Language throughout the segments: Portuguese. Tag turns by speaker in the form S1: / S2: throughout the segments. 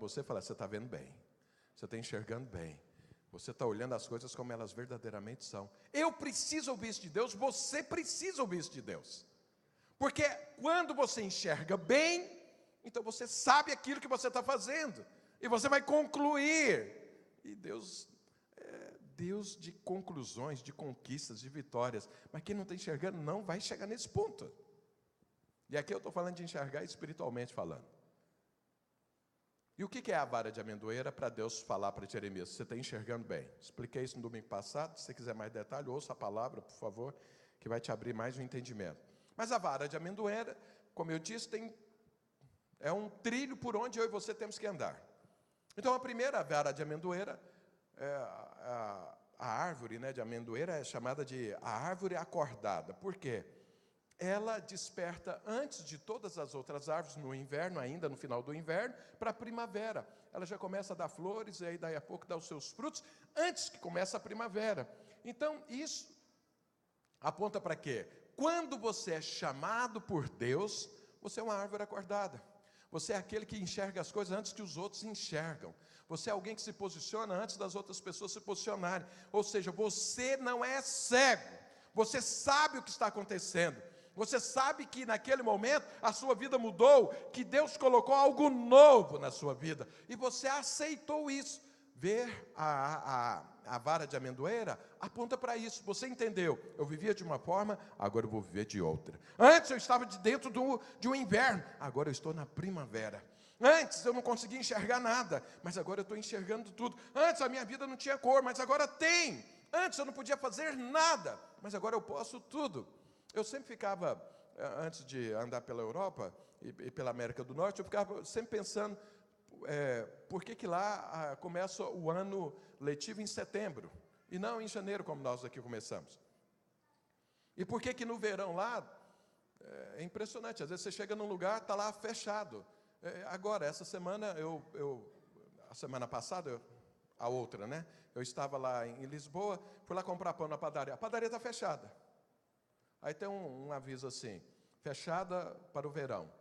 S1: você e falar: você está vendo bem, você está enxergando bem, você está olhando as coisas como elas verdadeiramente são. Eu preciso ouvir isso de Deus, você precisa ouvir isso de Deus. Porque quando você enxerga bem, então você sabe aquilo que você está fazendo, e você vai concluir. E Deus é Deus de conclusões, de conquistas, de vitórias. Mas quem não está enxergando não vai chegar nesse ponto. E aqui eu estou falando de enxergar espiritualmente falando. E o que é a vara de amendoeira para Deus falar para Jeremias? Você está enxergando bem. Expliquei isso no domingo passado. Se você quiser mais detalhe, ouça a palavra, por favor, que vai te abrir mais um entendimento. Mas a vara de amendoeira, como eu disse, é um trilho por onde eu e você temos que andar. Então, a primeira vara de amendoeira, a árvore, né, de amendoeira é chamada de a árvore acordada. Por quê? Ela desperta antes de todas as outras árvores, no inverno, ainda no final do inverno, para a primavera. Ela já começa a dar flores, e aí daí a pouco dá os seus frutos, antes que comece a primavera. Então, isso aponta para quê? Quando você é chamado por Deus, você é uma árvore acordada. Você é aquele que enxerga as coisas antes que os outros enxergam. Você é alguém que se posiciona antes das outras pessoas se posicionarem. Ou seja, você não é cego. Você sabe o que está acontecendo. Você sabe que naquele momento a sua vida mudou, que Deus colocou algo novo na sua vida. E você aceitou isso. Ver a vara de amendoeira aponta para isso. Você entendeu? Eu vivia de uma forma, agora eu vou viver de outra. Antes eu estava dentro de um inverno, agora eu estou na primavera. Antes eu não conseguia enxergar nada, mas agora eu estou enxergando tudo. Antes a minha vida não tinha cor, mas agora tem. Antes eu não podia fazer nada, mas agora eu posso tudo. Eu sempre ficava, antes de andar pela Europa e pela América do Norte, eu ficava sempre pensando, por que lá começa o ano letivo em setembro, e não em janeiro, como nós aqui começamos? E por que no verão lá, é impressionante, às vezes você chega num lugar, está lá fechado. Agora, essa semana, a semana passada, a outra, né? Eu estava lá em Lisboa, fui lá comprar pão na padaria. A padaria está fechada. Aí tem um aviso assim, fechada para o verão.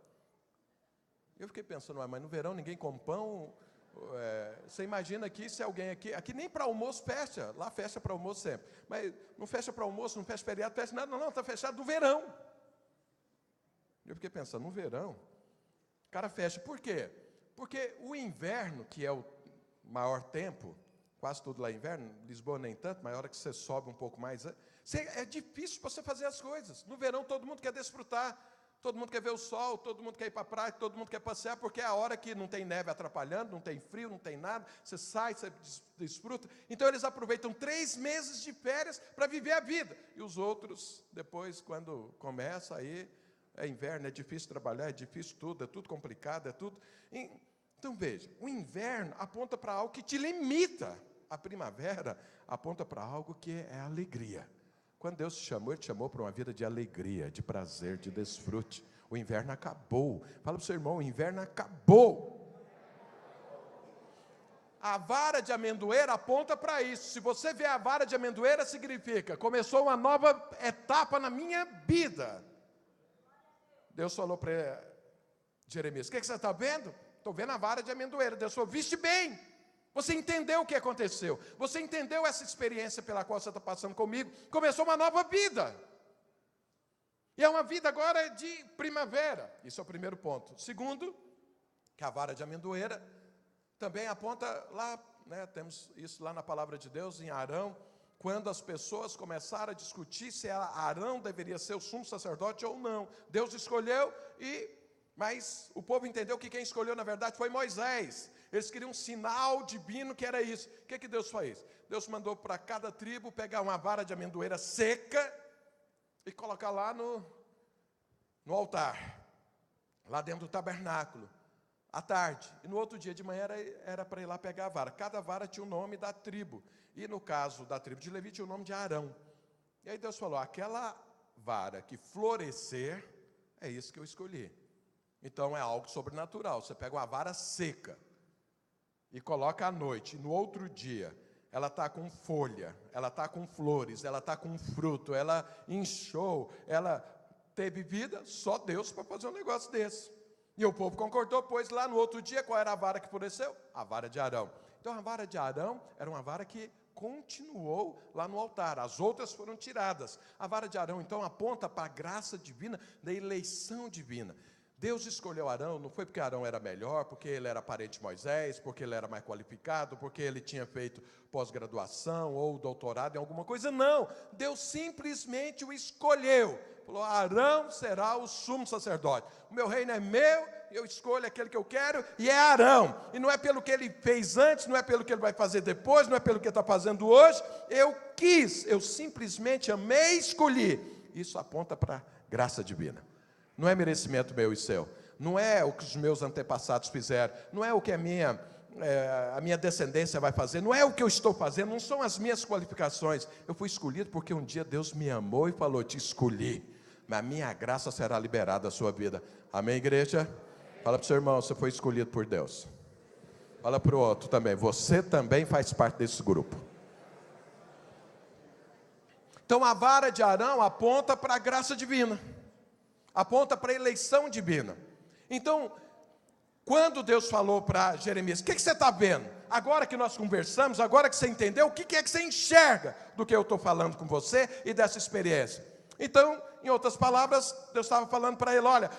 S1: Eu fiquei pensando, mas no verão ninguém come pão. Você imagina aqui, se alguém aqui nem para almoço fecha, lá fecha para almoço sempre. Mas não fecha para almoço, não fecha feriado, fecha nada, não, está fechado no verão. Eu fiquei pensando, no verão, o cara fecha. Por quê? Porque o inverno, que é o maior tempo, quase tudo lá é inverno, Lisboa nem tanto, mas a hora que você sobe um pouco mais, é difícil você fazer as coisas. No verão todo mundo quer desfrutar, todo mundo quer ver o sol, todo mundo quer ir para a praia, todo mundo quer passear, porque é a hora que não tem neve atrapalhando, não tem frio, não tem nada, você sai, você desfruta. Então eles aproveitam 3 meses de férias para viver a vida. E os outros, depois, quando começa, aí é inverno, é difícil trabalhar, é difícil tudo, é tudo complicado, é tudo... Então veja, o inverno aponta para algo que te limita. A primavera aponta para algo que é alegria. Quando Deus te chamou, Ele te chamou para uma vida de alegria, de prazer, de desfrute. O inverno acabou. Fala para o seu irmão, o inverno acabou. A vara de amendoeira aponta para isso. Se você vê a vara de amendoeira, significa, começou uma nova etapa na minha vida. Deus falou para Jeremias, o que você está vendo? Estou vendo a vara de amendoeira. Deus falou, viste bem. Você entendeu o que aconteceu. Você entendeu essa experiência pela qual você está passando comigo. Começou uma nova vida. E é uma vida agora de primavera. Isso é o primeiro ponto. Segundo, que a vara de amendoeira também aponta lá, né, temos isso lá na palavra de Deus, em Arão, quando as pessoas começaram a discutir se Arão deveria ser o sumo sacerdote ou não. Deus escolheu, mas o povo entendeu que quem escolheu, na verdade, foi Moisés. Eles queriam um sinal divino que era isso. O que Deus fez? Deus mandou para cada tribo pegar uma vara de amendoeira seca e colocar lá no altar, lá dentro do tabernáculo, à tarde. E no outro dia de manhã era para ir lá pegar a vara. Cada vara tinha o nome da tribo. E no caso da tribo de Levi tinha o nome de Arão. E aí Deus falou, aquela vara que florescer, é isso que eu escolhi. Então é algo sobrenatural. Você pega uma vara seca e coloca à noite, no outro dia, ela está com folha, ela está com flores, ela está com fruto, ela inchou, ela teve vida, só Deus para fazer um negócio desse. E o povo concordou, pois lá no outro dia, qual era a vara que floresceu? A vara de Arão. Então a vara de Arão era uma vara que continuou lá no altar, as outras foram tiradas. A vara de Arão, então, aponta para a graça divina, da eleição divina. Deus escolheu Arão, não foi porque Arão era melhor, porque ele era parente de Moisés, porque ele era mais qualificado, porque ele tinha feito pós-graduação ou doutorado em alguma coisa, não. Deus simplesmente o escolheu. Falou, Arão será o sumo sacerdote. O meu reino é meu, eu escolho aquele que eu quero, e é Arão. E não é pelo que ele fez antes, não é pelo que ele vai fazer depois, não é pelo que ele está fazendo hoje. Eu quis, eu simplesmente amei e escolhi. Isso aponta para a graça divina. Não é merecimento meu e seu. Não é o que os meus antepassados fizeram. Não é o que a minha descendência vai fazer. Não é o que eu estou fazendo. Não são as minhas qualificações. Eu fui escolhido porque um dia Deus me amou e falou, te escolhi. Mas a minha graça será liberada da sua vida. Amém, igreja? Fala para o seu irmão, você foi escolhido por Deus. Fala para o outro também, você também faz parte desse grupo. Então a vara de Arão aponta para a graça divina. Aponta para a eleição divina. Então, quando Deus falou para Jeremias, o que você está vendo? Agora que nós conversamos, agora que você entendeu, o que é que você enxerga do que eu estou falando com você e dessa experiência? Então, em outras palavras, Deus estava falando para ele, olha,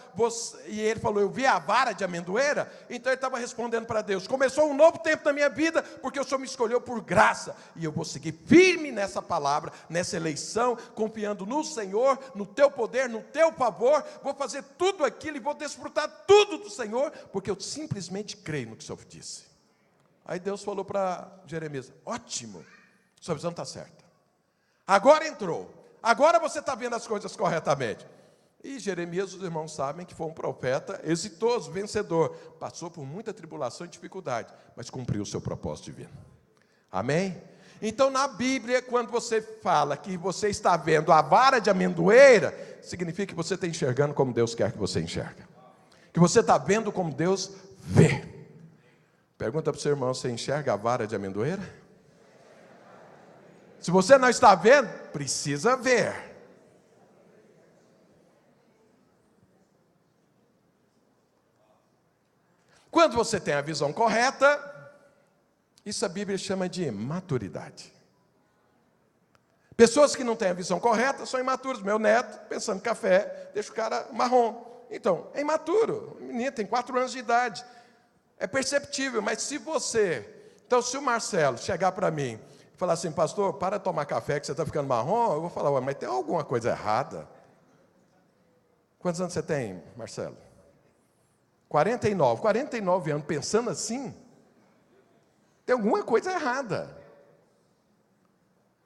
S1: e ele falou, eu vi a vara de amendoeira, então ele estava respondendo para Deus, começou um novo tempo na minha vida, porque o Senhor me escolheu por graça, e eu vou seguir firme nessa palavra, nessa eleição, confiando no Senhor, no teu poder, no teu favor, vou fazer tudo aquilo e vou desfrutar tudo do Senhor, porque eu simplesmente creio no que o Senhor disse. Aí Deus falou para Jeremias, ótimo, sua visão está certa, agora entrou, agora você está vendo as coisas corretamente. E Jeremias, os irmãos sabem que foi um profeta exitoso, vencedor. Passou por muita tribulação e dificuldade, mas cumpriu o seu propósito divino. Amém? Então, na Bíblia, quando você fala que você está vendo a vara de amendoeira, significa que você está enxergando como Deus quer que você enxerga. Que você está vendo como Deus vê. Pergunta para o seu irmão, você enxerga a vara de amendoeira? Se você não está vendo, precisa ver. Quando você tem a visão correta, isso a Bíblia chama de maturidade. Pessoas que não têm a visão correta são imaturos. Meu neto, pensando em café, deixa o cara marrom. Então, é imaturo. O menino tem 4 anos de idade. É perceptível, mas se você... Então, se o Marcelo chegar para mim e falar assim, pastor, para de tomar café que você está ficando marrom, eu vou falar, ué, mas tem alguma coisa errada. Quantos anos você tem, Marcelo? 49. 49 anos, pensando assim, tem alguma coisa errada.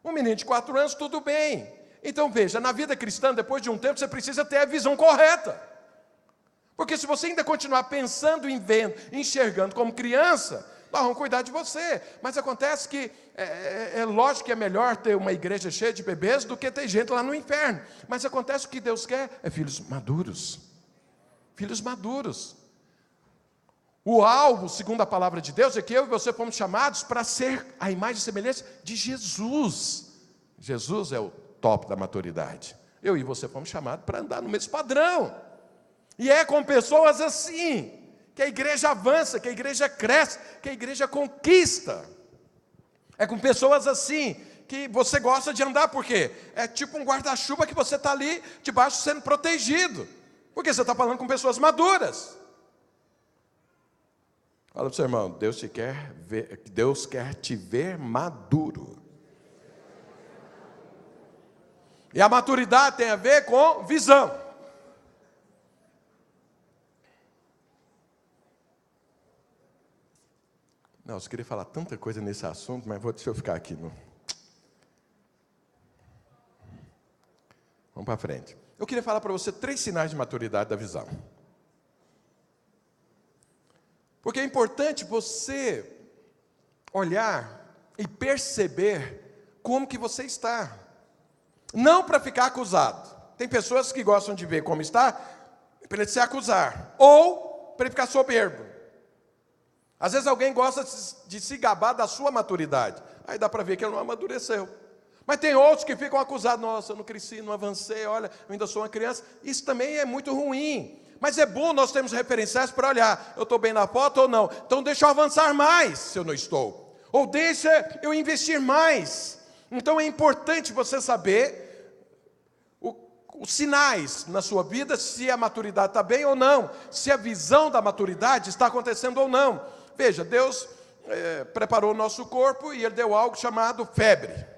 S1: Um menino de 4 anos, tudo bem. Então, veja, na vida cristã, depois de um tempo, você precisa ter a visão correta. Porque se você ainda continuar pensando em vendo, enxergando como criança, nós vamos cuidar de você. Mas acontece que, é lógico que é melhor ter uma igreja cheia de bebês do que ter gente lá no inferno. Mas acontece que o que Deus quer é filhos maduros. Filhos maduros. O alvo, segundo a palavra de Deus, é que eu e você fomos chamados para ser a imagem e semelhança de Jesus. Jesus é o top da maturidade. Eu e você fomos chamados para andar no mesmo padrão. E é com pessoas assim que a igreja avança, que a igreja cresce, que a igreja conquista. É com pessoas assim que você gosta de andar, por quê? É tipo um guarda-chuva que você está ali debaixo sendo protegido. Porque você está falando com pessoas maduras. Fala para o seu irmão, Deus quer te ver maduro. E a maturidade tem a ver com visão. Não, eu queria falar tanta coisa nesse assunto, mas deixa eu ficar aqui. Vamos para frente. Eu queria falar para você 3 sinais de maturidade da visão. Porque é importante você olhar e perceber como que você está. Não para ficar acusado. Tem pessoas que gostam de ver como está, para ele se acusar. Ou para ele ficar soberbo. Às vezes alguém gosta de se gabar da sua maturidade. Aí dá para ver que ele não amadureceu. Mas tem outros que ficam acusados. Nossa, eu não cresci, não avancei, olha, eu ainda sou uma criança. Isso também é muito ruim. Mas é bom nós termos referenciais para olhar, eu estou bem na foto ou não. Então deixa eu avançar mais se eu não estou. Ou deixa eu investir mais. Então é importante você saber os sinais na sua vida, se a maturidade está bem ou não, se a visão da maturidade está acontecendo ou não. Veja, Deus preparou o nosso corpo e Ele deu algo chamado febre.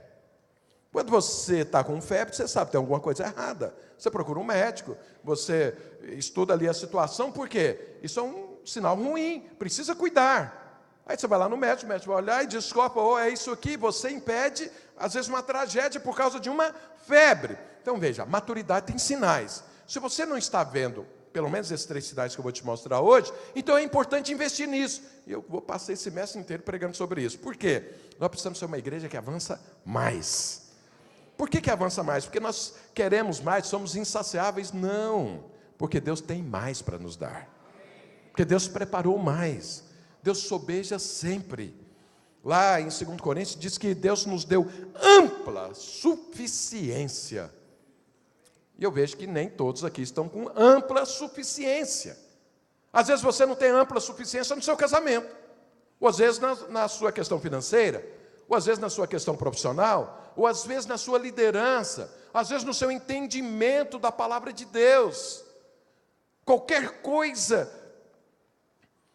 S1: Quando você está com febre, você sabe que tem alguma coisa errada. Você procura um médico, você estuda ali a situação, por quê? Isso é um sinal ruim, precisa cuidar. Aí você vai lá no médico, o médico vai olhar e descobre, é isso aqui, você impede, às vezes, uma tragédia por causa de uma febre. Então, veja, maturidade tem sinais. Se você não está vendo, pelo menos esses 3 sinais que eu vou te mostrar hoje, então é importante investir nisso. E eu vou passar esse mês inteiro pregando sobre isso. Por quê? Nós precisamos ser uma igreja que avança mais. Por que avança mais? Porque nós queremos mais, somos insaciáveis? Não, porque Deus tem mais para nos dar. Porque Deus preparou mais. Deus sobeja sempre. Lá em 2 Coríntios diz que Deus nos deu ampla suficiência. E eu vejo que nem todos aqui estão com ampla suficiência. Às vezes você não tem ampla suficiência no seu casamento, ou às vezes na sua questão financeira, ou às vezes na sua questão profissional, ou às vezes na sua liderança, às vezes no seu entendimento da palavra de Deus. Qualquer coisa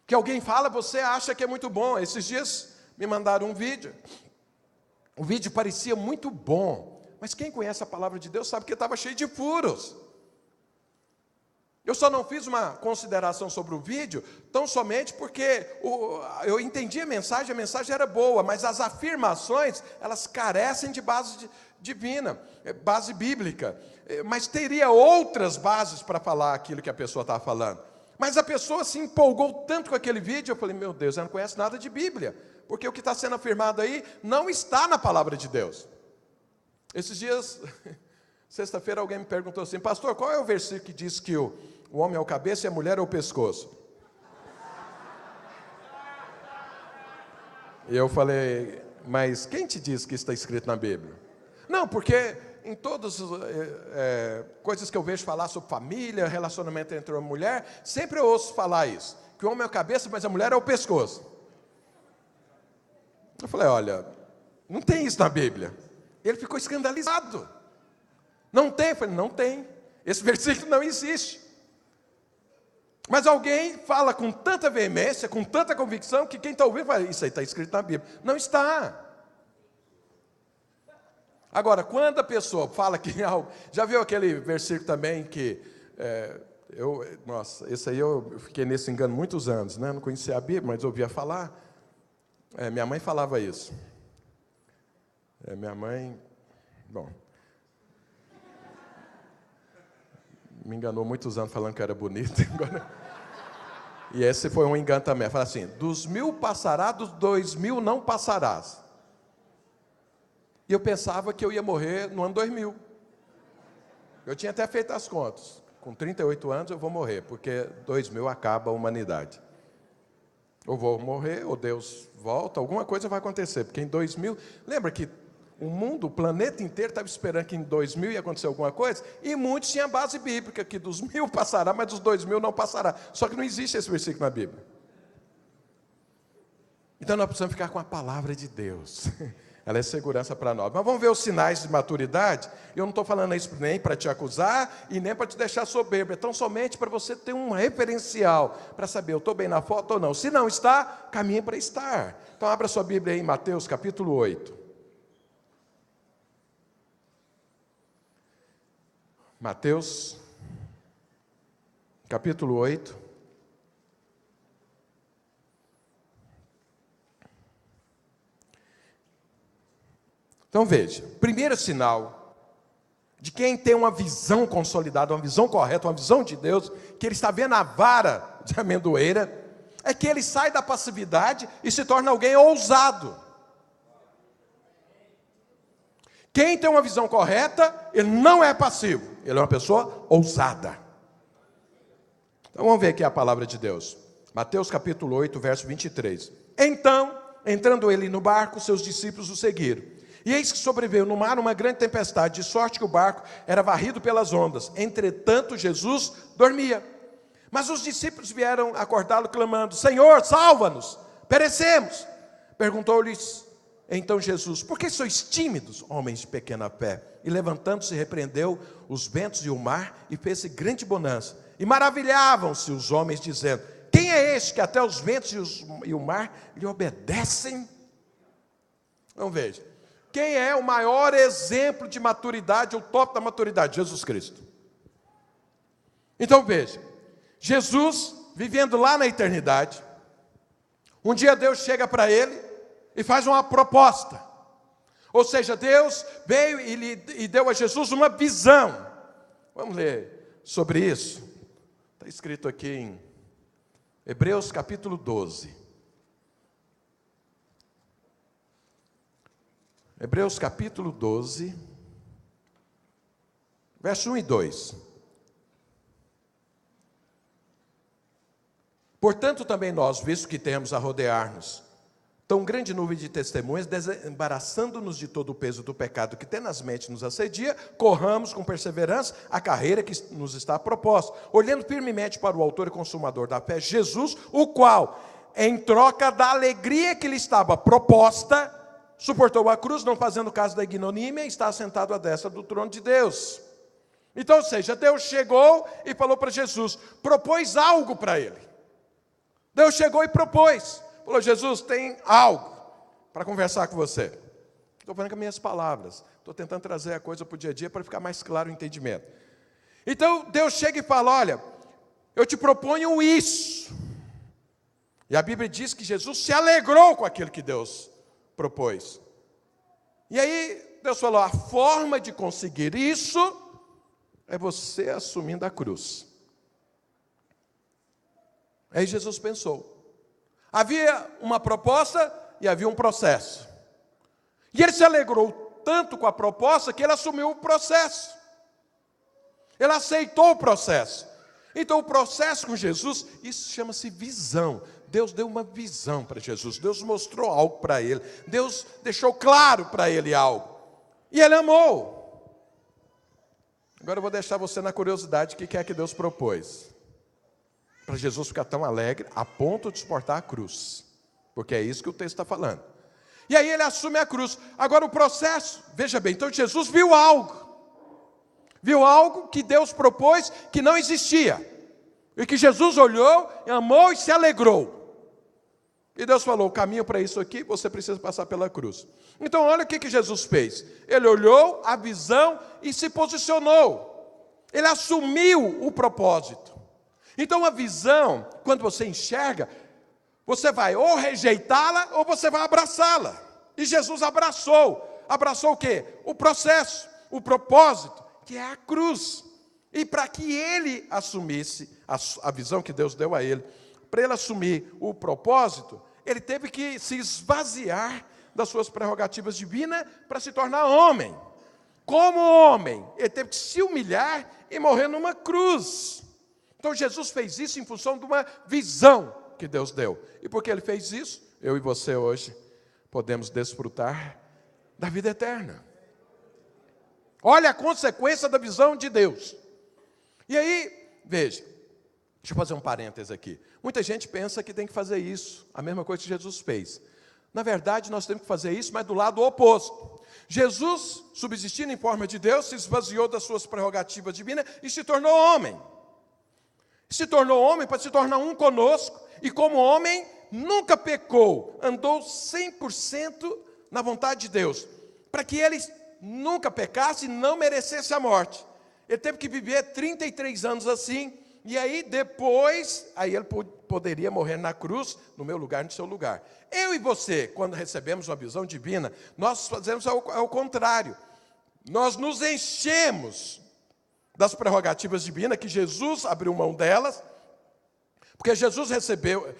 S1: que alguém fala, você acha que é muito bom. Esses dias me mandaram um vídeo. O vídeo parecia muito bom, mas quem conhece a palavra de Deus sabe que estava cheio de furos. Eu só não fiz uma consideração sobre o vídeo, tão somente porque eu entendi a mensagem era boa, mas as afirmações, elas carecem de base divina, base bíblica. Mas teria outras bases para falar aquilo que a pessoa estava falando. Mas a pessoa se empolgou tanto com aquele vídeo, eu falei, meu Deus, ela não conhece nada de Bíblia, porque o que está sendo afirmado aí não está na palavra de Deus. Esses dias, sexta-feira, alguém me perguntou assim, pastor, qual é o versículo que diz que o homem é o cabeça e a mulher é o pescoço? E eu falei, mas quem te diz que isso está escrito na Bíblia? Não, porque em todas as coisas que eu vejo falar sobre família, relacionamento entre homem e mulher, sempre eu ouço falar isso, que o homem é a cabeça, mas a mulher é o pescoço. Eu falei, olha, não tem isso na Bíblia. Ele ficou escandalizado. Não tem? Eu falei, não tem. Esse versículo não existe. Mas alguém fala com tanta veemência, com tanta convicção, que quem está ouvindo fala, isso aí está escrito na Bíblia. Não está. Agora, quando a pessoa fala que algo... Já viu aquele versículo também que... esse aí eu fiquei nesse engano muitos anos, né? Não conhecia a Bíblia, mas ouvia falar. Minha mãe falava isso. Minha mãe... me enganou muitos anos falando que era bonito. E esse foi um engano também. Fala assim, dos 1000 passará, dos 2000 não passarás. E eu pensava que eu ia morrer no ano 2000. Eu tinha até feito as contas. Com 38 anos eu vou morrer, porque 2000 acaba a humanidade. Ou vou morrer, ou Deus volta, alguma coisa vai acontecer. Porque em 2000... Lembra que o mundo, o planeta inteiro estava esperando que em 2000 ia acontecer alguma coisa, e muitos tinham base bíblica, que dos 1000 passará, mas dos 2000 não passará. Só que não existe esse versículo na Bíblia. Então nós precisamos ficar com a palavra de Deus. Ela é segurança para nós. Mas vamos ver os sinais de maturidade. Eu não estou falando isso nem para te acusar e nem para te deixar soberbo. É tão somente para você ter um referencial para saber, eu estou bem na foto ou não. Se não está, caminhe para estar. Então abra sua Bíblia aí em Mateus capítulo 8. Mateus, capítulo 8. Então veja, primeiro sinal de quem tem uma visão consolidada, uma visão correta, uma visão de Deus, que ele está vendo a vara de amendoeira, é que ele sai da passividade e se torna alguém ousado. Quem tem uma visão correta, ele não é passivo, ele é uma pessoa ousada. Então vamos ver aqui a palavra de Deus. Mateus capítulo 8, verso 23. Então, entrando ele no barco, seus discípulos o seguiram. E eis que sobreveio no mar uma grande tempestade, de sorte que o barco era varrido pelas ondas. Entretanto, Jesus dormia. Mas os discípulos vieram acordá-lo clamando: Senhor, salva-nos, perecemos. Perguntou-lhes então Jesus: por que sois tímidos, homens de pequena fé? E levantando-se, repreendeu os ventos e o mar, e fez-se grande bonança. E maravilhavam-se os homens, dizendo: quem é este que até os ventos e o mar lhe obedecem? Então veja, quem é o maior exemplo de maturidade, o top da maturidade? Jesus Cristo. Então veja, Jesus, vivendo lá na eternidade, um dia Deus chega para ele e faz uma proposta. Ou seja, Deus veio e deu a Jesus uma visão. Vamos ler sobre isso. Está escrito aqui em Hebreus capítulo 12. Hebreus capítulo 12, verso 1 e 2. Portanto, também nós, visto que temos a rodear-nos tão grande nuvem de testemunhas, desembaraçando-nos de todo o peso do pecado que tenazmente nos assedia, corramos com perseverança a carreira que nos está proposta, olhando firmemente para o autor e consumador da fé, Jesus, o qual, em troca da alegria que lhe estava proposta, suportou a cruz, não fazendo caso da ignomínia, e está assentado à destra do trono de Deus. Então, ou seja, Deus chegou e falou para Jesus, propôs algo para ele. Deus chegou e propôs. Falou: Jesus, tem algo para conversar com você. Estou falando com as minhas palavras. Estou tentando trazer a coisa para o dia a dia para ficar mais claro o entendimento. Então, Deus chega e fala: olha, eu te proponho isso. E a Bíblia diz que Jesus se alegrou com aquilo que Deus propôs. E aí, Deus falou: a forma de conseguir isso é você assumindo a cruz. Aí Jesus pensou. Havia uma proposta e havia um processo. E ele se alegrou tanto com a proposta que ele assumiu o processo. Ele aceitou o processo. Então o processo com Jesus, isso chama-se visão. Deus deu uma visão para Jesus. Deus mostrou algo para ele. Deus deixou claro para ele algo. E ele amou. Agora eu vou deixar você na curiosidade, o que é que Deus propôs. Para Jesus ficar tão alegre, a ponto de suportar a cruz. Porque é isso que o texto está falando. E aí ele assume a cruz. Agora o processo, veja bem, então Jesus viu algo. Viu algo que Deus propôs que não existia. E que Jesus olhou, amou e se alegrou. E Deus falou: o caminho para isso aqui, você precisa passar pela cruz. Então olha o que Jesus fez. Ele olhou a visão e se posicionou. Ele assumiu o propósito. Então a visão, quando você enxerga, você vai ou rejeitá-la ou você vai abraçá-la. E Jesus abraçou. Abraçou o quê? O processo, o propósito, que é a cruz. E para que ele assumisse a visão que Deus deu a ele, para ele assumir o propósito, ele teve que se esvaziar das suas prerrogativas divinas para se tornar homem. Como homem, ele teve que se humilhar e morrer numa cruz. Então Jesus fez isso em função de uma visão que Deus deu. E porque ele fez isso, eu e você hoje podemos desfrutar da vida eterna. Olha a consequência da visão de Deus. E aí, veja, deixa eu fazer um parêntese aqui. Muita gente pensa que tem que fazer isso, a mesma coisa que Jesus fez. Na verdade, nós temos que fazer isso, mas do lado oposto. Jesus, subsistindo em forma de Deus, se esvaziou das suas prerrogativas divinas e se tornou homem. Se tornou homem para se tornar um conosco, e como homem nunca pecou, andou 100% na vontade de Deus, para que ele nunca pecasse e não merecesse a morte. Ele teve que viver 33 anos assim, e aí depois, aí ele poderia morrer na cruz, no meu lugar, no seu lugar. Eu e você, quando recebemos uma visão divina, nós fazemos ao contrário. Nós nos enchemos das prerrogativas divinas, que Jesus abriu mão delas, porque Jesus recebeu,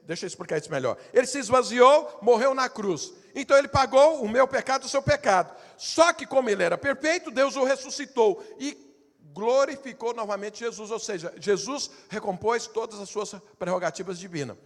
S1: deixa eu explicar isso melhor, ele se esvaziou, morreu na cruz, então ele pagou o meu pecado, o seu pecado, só que como ele era perfeito, Deus o ressuscitou, e glorificou novamente Jesus, ou seja, Jesus recompôs todas as suas prerrogativas divinas.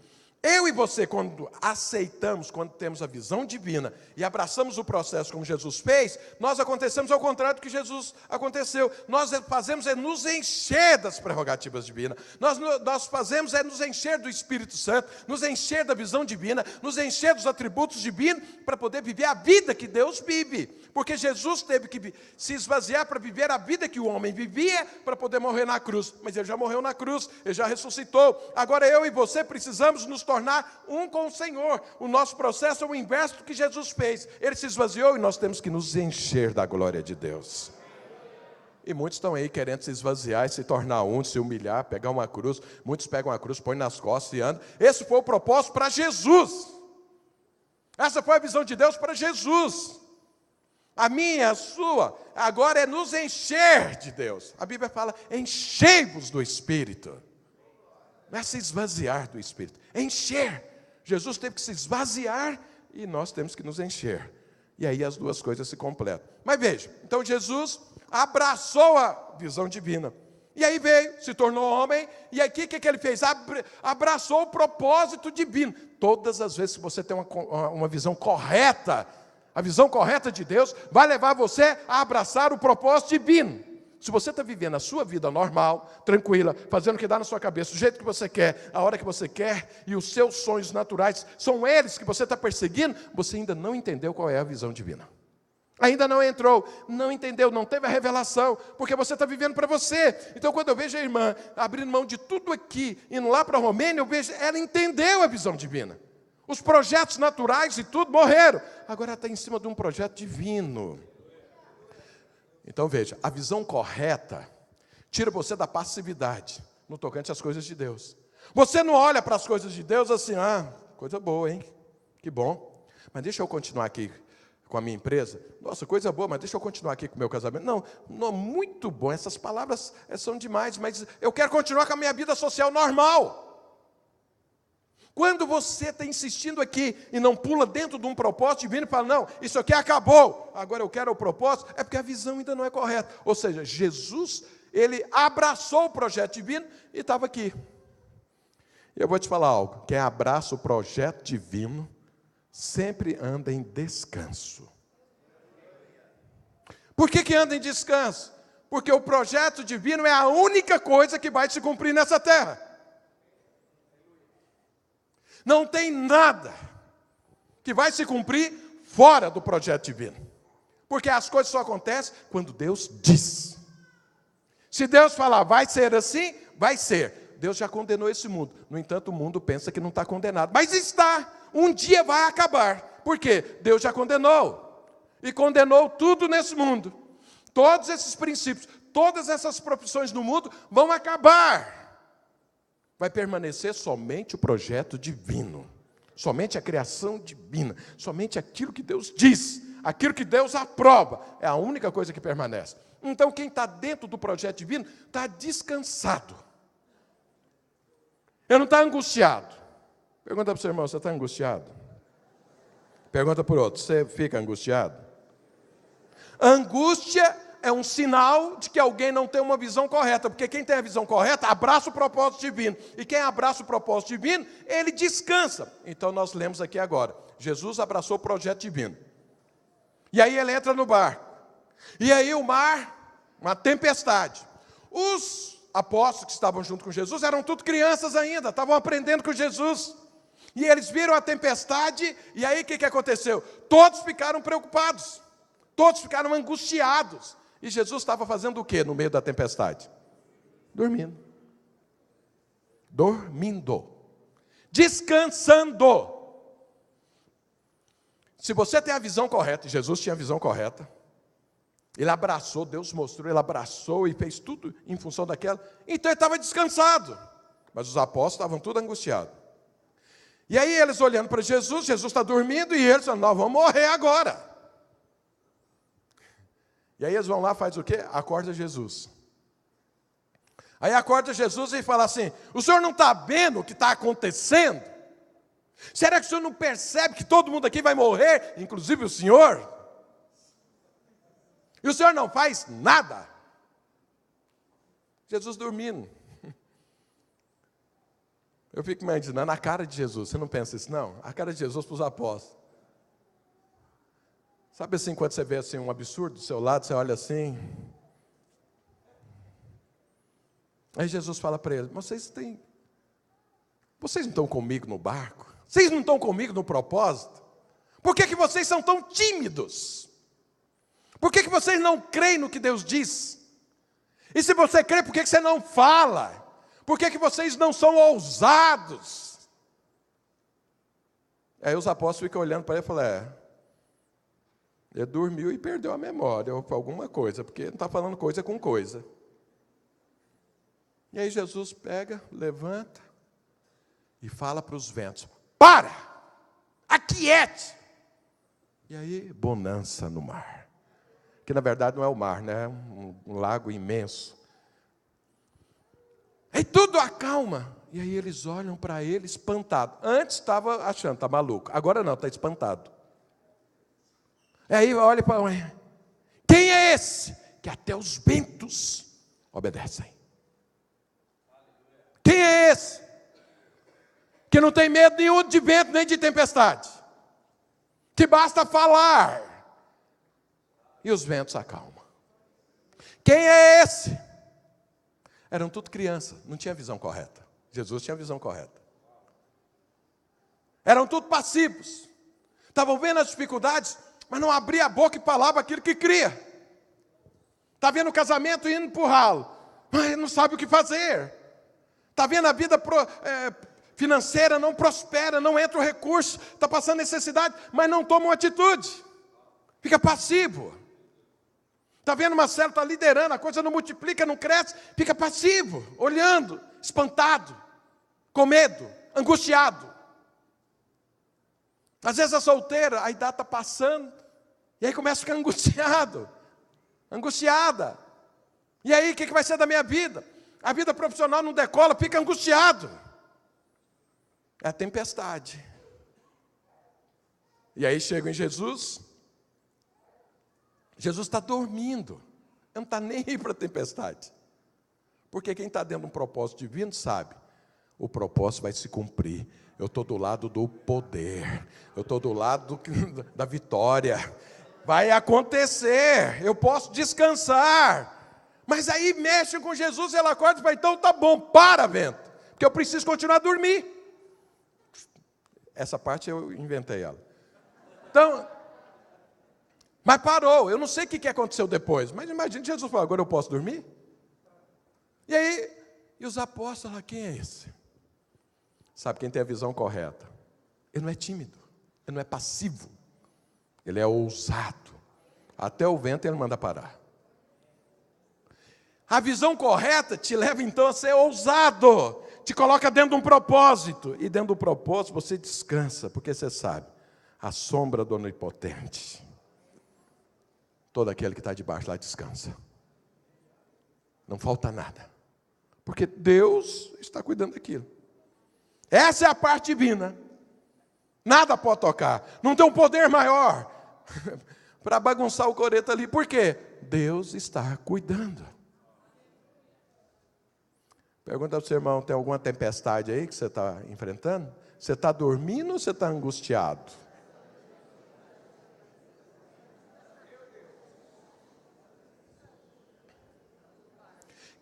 S1: Eu e você, quando aceitamos, quando temos a visão divina e abraçamos o processo como Jesus fez, nós acontecemos ao contrário do que Jesus aconteceu. Nós fazemos é nos encher das prerrogativas divinas. Nós fazemos é nos encher do Espírito Santo, nos encher da visão divina, nos encher dos atributos divinos para poder viver a vida que Deus vive. Porque Jesus teve que se esvaziar para viver a vida que o homem vivia para poder morrer na cruz. Mas ele já morreu na cruz, ele já ressuscitou. Agora eu e você precisamos nos tornar um com o Senhor. O nosso processo é o inverso do que Jesus fez. Ele se esvaziou e nós temos que nos encher da glória de Deus. E muitos estão aí querendo se esvaziar e se tornar um, se humilhar, pegar uma cruz. Muitos pegam a cruz, põem nas costas e andam. Esse foi o propósito para Jesus. Essa foi a visão de Deus para Jesus. A minha, a sua, agora é nos encher de Deus. A Bíblia fala, enchei-vos do Espírito. Não é se esvaziar do Espírito, é encher. Jesus teve que se esvaziar e nós temos que nos encher. E aí as duas coisas se completam. Mas veja, então Jesus abraçou a visão divina. E aí veio, se tornou homem, e aqui o que ele fez? Abraçou o propósito divino. Todas as vezes que você tem uma visão correta, a visão correta de Deus vai levar você a abraçar o propósito divino. Se você está vivendo a sua vida normal, tranquila, fazendo o que dá na sua cabeça, do jeito que você quer, a hora que você quer, e os seus sonhos naturais são eles que você está perseguindo, você ainda não entendeu qual é a visão divina. Ainda não entrou, não entendeu, não teve a revelação, porque você está vivendo para você. Então, quando eu vejo a irmã abrindo mão de tudo aqui, indo lá para a Romênia, eu vejo, ela entendeu a visão divina. Os projetos naturais e tudo morreram. Agora ela está em cima de um projeto divino. Então veja, a visão correta tira você da passividade no tocante às coisas de Deus. Você não olha para as coisas de Deus assim, coisa boa, hein? Que bom. Mas deixa eu continuar aqui com a minha empresa. Nossa, coisa boa, mas deixa eu continuar aqui com o meu casamento. Não, muito bom, essas palavras são demais, mas eu quero continuar com a minha vida social normal. Quando você está insistindo aqui e não pula dentro de um propósito divino e fala, não, isso aqui acabou, agora eu quero o propósito, é porque a visão ainda não é correta. Ou seja, Jesus, ele abraçou o projeto divino e estava aqui. E eu vou te falar algo, quem abraça o projeto divino, sempre anda em descanso. Por que anda em descanso? Porque o projeto divino é a única coisa que vai se cumprir nessa terra. Não tem nada que vai se cumprir fora do projeto divino. Porque as coisas só acontecem quando Deus diz. Se Deus falar, vai ser assim, vai ser. Deus já condenou esse mundo. No entanto, o mundo pensa que não está condenado. Mas está. Um dia vai acabar. Por quê? Deus já condenou. E condenou tudo nesse mundo. Todos esses princípios, todas essas profissões no mundo vão acabar. Vai permanecer somente o projeto divino, somente a criação divina, somente aquilo que Deus diz, aquilo que Deus aprova, é a única coisa que permanece. Então, quem está dentro do projeto divino, está descansado. Ele não está angustiado. Pergunta para o seu irmão, você está angustiado? Pergunta para o outro, você fica angustiado? Angústia é um sinal de que alguém não tem uma visão correta, porque quem tem a visão correta abraça o propósito divino, e quem abraça o propósito divino, ele descansa. Então nós lemos aqui agora, Jesus abraçou o projeto divino, e aí ele entra no barco, e aí o mar, uma tempestade. Os apóstolos que estavam junto com Jesus eram tudo crianças ainda, estavam aprendendo com Jesus, e eles viram a tempestade, e aí o que aconteceu? Todos ficaram preocupados, todos ficaram angustiados. E Jesus estava fazendo o que no meio da tempestade? Dormindo. Dormindo. Descansando. Se você tem a visão correta, e Jesus tinha a visão correta, ele abraçou, Deus mostrou, ele abraçou e fez tudo em função daquela, então ele estava descansado. Mas os apóstolos estavam tudo angustiados. E aí eles olhando para Jesus, Jesus está dormindo, e eles falam, nós vamos morrer agora. E aí eles vão lá, faz o quê? Acorda Jesus. Aí acorda Jesus e fala assim, o senhor não está vendo o que está acontecendo? Será que o senhor não percebe que todo mundo aqui vai morrer, inclusive o senhor? E o senhor não faz nada? Jesus dormindo. Eu fico imaginando a cara de Jesus. Você não pensa isso, não? A cara de Jesus para os apóstolos. Sabe assim, quando você vê assim, um absurdo do seu lado, você olha assim. Aí Jesus fala para eles: vocês não estão comigo no barco? Vocês não estão comigo no propósito? Por que vocês são tão tímidos? Por que vocês não creem no que Deus diz? E se você crê, por que você não fala? Por que vocês não são ousados? Aí os apóstolos ficam olhando para ele e falam: ele dormiu e perdeu a memória, ou alguma coisa, porque não está falando coisa com coisa. E aí Jesus pega, levanta e fala para os ventos: para! Aquiete! E aí, bonança no mar. Que na verdade não é o mar, né? É um lago imenso. Aí tudo acalma. E aí eles olham para ele espantado. Antes estava achando, está maluco. Agora não, está espantado. E aí olha para ele: quem é esse que até os ventos obedecem? Quem é esse que não tem medo nenhum de vento nem de tempestade? Que basta falar e os ventos acalmam. Quem é esse? Eram tudo criança, não tinha visão correta. Jesus tinha visão correta. Eram tudo passivos. Estavam vendo as dificuldades, mas não abria a boca e falava aquilo que cria. Está vendo o casamento indo para o ralo, mas não sabe o que fazer. Está vendo a vida financeira não prospera, não entra o recurso, está passando necessidade, mas não toma uma atitude. Fica passivo. Está vendo uma célula, está liderando, a coisa não multiplica, não cresce, fica passivo, olhando, espantado, com medo, angustiado. Às vezes é solteira, a idade está passando, e aí começa a ficar angustiado, angustiada. E aí, o que vai ser da minha vida? A vida profissional não decola, fica angustiado. É a tempestade. E aí chega em Jesus. Jesus está dormindo. Ele não está nem aí para a tempestade. Porque quem está dentro de um propósito divino sabe: o propósito vai se cumprir. Eu estou do lado do poder. Eu estou do lado da vitória. Vai acontecer. Eu posso descansar. Mas aí mexem com Jesus, ela acorda e fala: então tá bom, para, vento, porque eu preciso continuar a dormir. Essa parte eu inventei ela. Então, mas parou, eu não sei o que aconteceu depois, mas imagina Jesus falou: agora eu posso dormir? E aí, e os apóstolos, quem é esse? Sabe quem tem a visão correta? Ele não é tímido, ele não é passivo, ele é ousado. Até o vento ele manda parar. A visão correta te leva então a ser ousado, te coloca dentro de um propósito, e dentro do propósito você descansa, porque você sabe, a sombra do Onipotente, todo aquele que está debaixo lá descansa, não falta nada, porque Deus está cuidando daquilo. Essa é a parte divina, nada pode tocar, não tem um poder maior para bagunçar o coreto ali, por quê? Deus está cuidando. Pergunta para o seu irmão: tem alguma tempestade aí que você está enfrentando? Você está dormindo ou você está angustiado?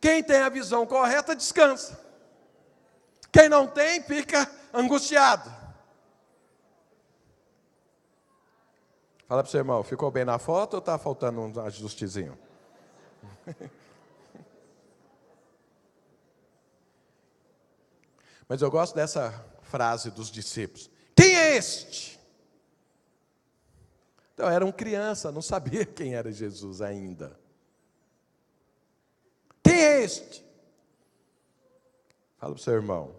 S1: Quem tem a visão correta, descansa. Quem não tem, fica angustiado. Fala para o seu irmão: ficou bem na foto ou está faltando um ajustezinho? Mas eu gosto dessa frase dos discípulos: quem é este? Então, eram criança, não sabia quem era Jesus ainda. Quem é este? Fala para o seu irmão.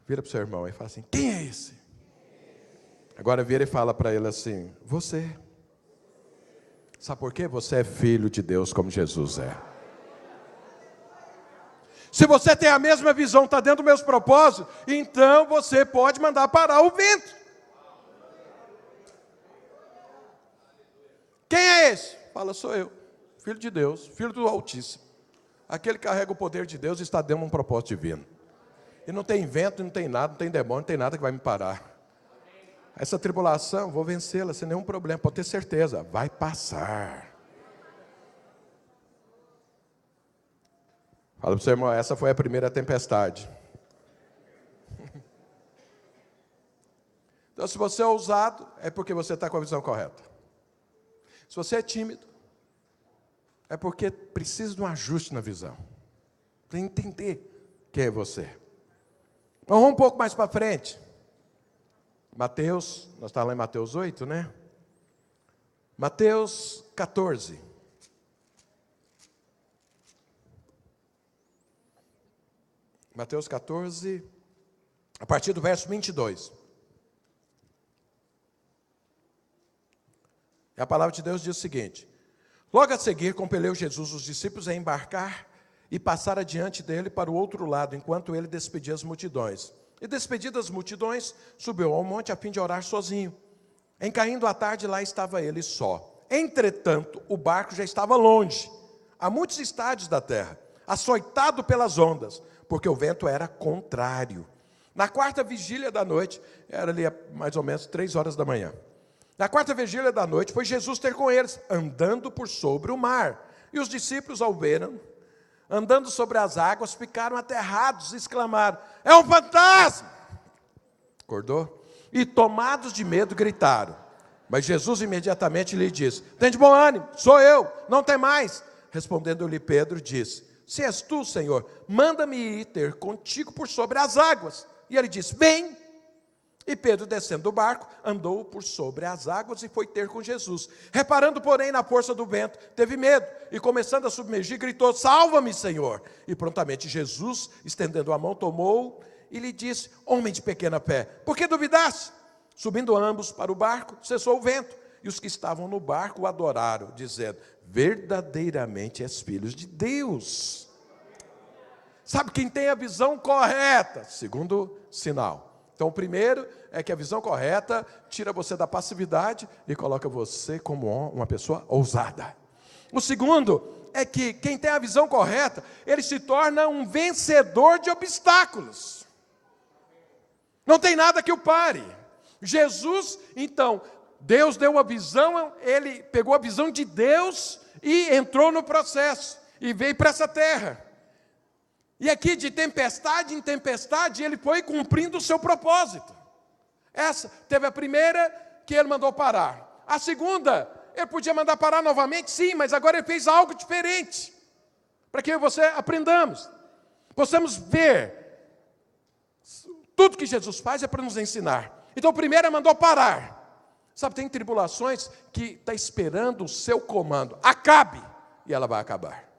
S1: Vira para o seu irmão e fala assim: quem é esse? Agora vira e fala para ele assim: você. Sabe por quê? Você é filho de Deus como Jesus é. Se você tem a mesma visão, está dentro dos meus propósitos, então você pode mandar parar o vento. Quem é esse? Fala: sou eu, filho de Deus, filho do Altíssimo. Aquele que carrega o poder de Deus está dentro de um propósito divino. E não tem vento, não tem nada, não tem demônio, não tem nada que vai me parar. Essa tribulação, vou vencê-la sem nenhum problema, pode ter certeza, vai passar. Fala para o seu irmão, essa foi a primeira tempestade. Então, se você é ousado, é porque você está com a visão correta. Se você é tímido, é porque precisa de um ajuste na visão. Para entender quem é você. Então, vamos um pouco mais para frente. Mateus, nós estamos lá em Mateus 8, né? Mateus 14. Mateus 14, a partir do verso 22. E a palavra de Deus diz o seguinte: logo a seguir, compeliu Jesus os discípulos a embarcar e passar adiante dele para o outro lado, enquanto ele despedia as multidões. E despedidas as multidões, subiu ao monte a fim de orar sozinho. Em caindo a tarde, lá estava ele só. Entretanto, o barco já estava longe, a muitos estádios da terra, açoitado pelas ondas, porque o vento era contrário. Na quarta vigília da noite, era ali mais ou menos 3 horas da manhã. Na quarta vigília da noite, foi Jesus ter com eles, andando por sobre o mar. E os discípulos, ao verem, andando sobre as águas, ficaram aterrados e exclamaram: é um fantasma! Acordou? E tomados de medo, gritaram. Mas Jesus imediatamente lhe disse: tem de bom ânimo, sou eu, não tem mais. Respondendo-lhe Pedro, disse: se és tu, Senhor, manda-me ir ter contigo por sobre as águas. E ele disse: vem. E Pedro, descendo do barco, andou por sobre as águas e foi ter com Jesus. Reparando, porém, na força do vento, teve medo e, começando a submergir, gritou: salva-me, Senhor! E prontamente Jesus, estendendo a mão, tomou e lhe disse: homem de pequena fé, por que duvidaste? Subindo ambos para o barco, cessou o vento, e os que estavam no barco o adoraram, dizendo: verdadeiramente és filhos de Deus. Sabe quem tem a visão correta? Segundo sinal. Então, o primeiro é que a visão correta tira você da passividade e coloca você como uma pessoa ousada. O segundo é que quem tem a visão correta, ele se torna um vencedor de obstáculos. Não tem nada que o pare. Jesus, então, Deus deu a visão, ele pegou a visão de Deus e entrou no processo e veio para essa terra. E aqui, de tempestade em tempestade, ele foi cumprindo o seu propósito. Essa teve a primeira, que ele mandou parar. A segunda, ele podia mandar parar novamente, sim, mas agora ele fez algo diferente. Para que eu e você aprendamos. Possamos ver. Tudo que Jesus faz é para nos ensinar. Então, o primeiro ele mandou parar. Sabe, tem tribulações que está esperando o seu comando. Acabe, e ela vai acabar.